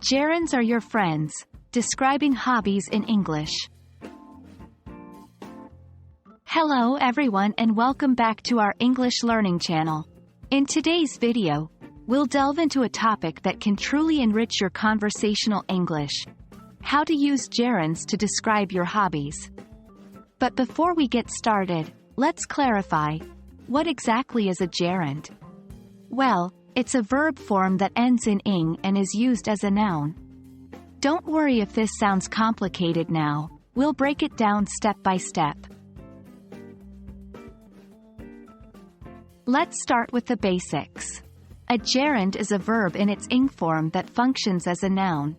Gerunds are your friends, describing hobbies in English. Hello everyone and welcome back to our English learning channel. In today's video, we'll delve into a topic that can truly enrich your conversational English: how to use gerunds to describe your hobbies. But before we get started, let's clarify, what exactly is a gerund? Well, it's a verb form that ends in ing and is used as a noun. Don't worry if this sounds complicated now, we'll break it down step by step. Let's start with the basics. A gerund is a verb in its ing form that functions as a noun.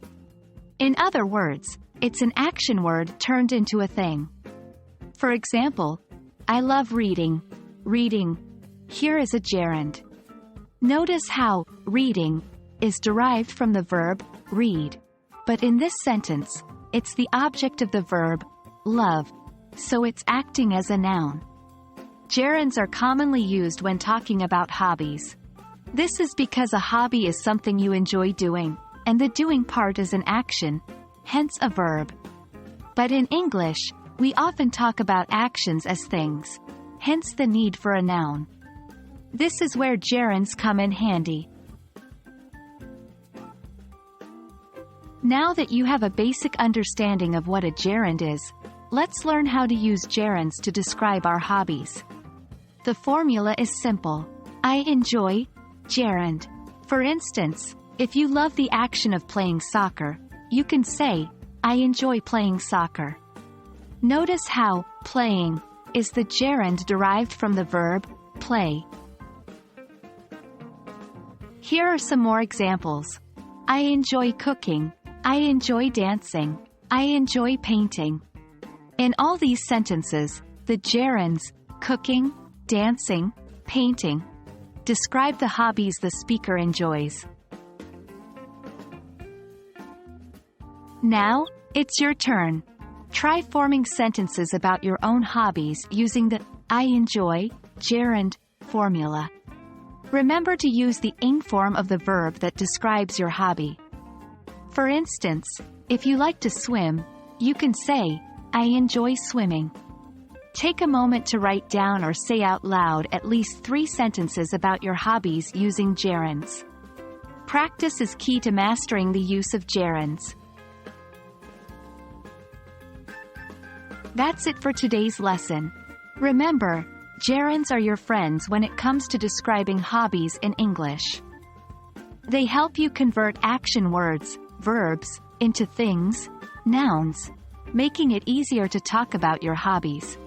In other words, it's an action word turned into a thing. For example, I love reading. Reading. Here is a gerund. Notice how reading is derived from the verb read. But in this sentence, it's the object of the verb love, so it's acting as a noun. Gerunds are commonly used when talking about hobbies. This is because a hobby is something you enjoy doing, and the doing part is an action, hence a verb. But in English, we often talk about actions as things, hence the need for a noun. This is where gerunds come in handy. Now that you have a basic understanding of what a gerund is, let's learn how to use gerunds to describe our hobbies. The formula is simple. I enjoy gerund. For instance, if you love the action of playing soccer, you can say, I enjoy playing soccer. Notice how playing is the gerund derived from the verb play. Here are some more examples. I enjoy cooking. I enjoy dancing. I enjoy painting. In all these sentences, the gerunds cooking, dancing, painting describe the hobbies the speaker enjoys. Now, it's your turn. Try forming sentences about your own hobbies using the I enjoy gerund formula. Remember to use the ing form of the verb that describes your hobby. For instance, if you like to swim, you can say, I enjoy swimming. Take a moment to write down or say out loud at least 3 sentences about your hobbies using gerunds. Practice is key to mastering the use of gerunds. That's it for today's lesson. Remember, gerunds are your friends when it comes to describing hobbies in English. They help you convert action words, verbs, into things, nouns, making it easier to talk about your hobbies.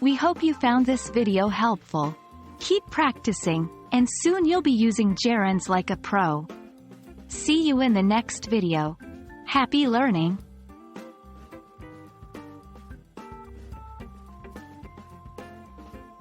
We hope you found this video helpful. Keep practicing, and soon you'll be using gerunds like a pro. See you in the next video. Happy learning!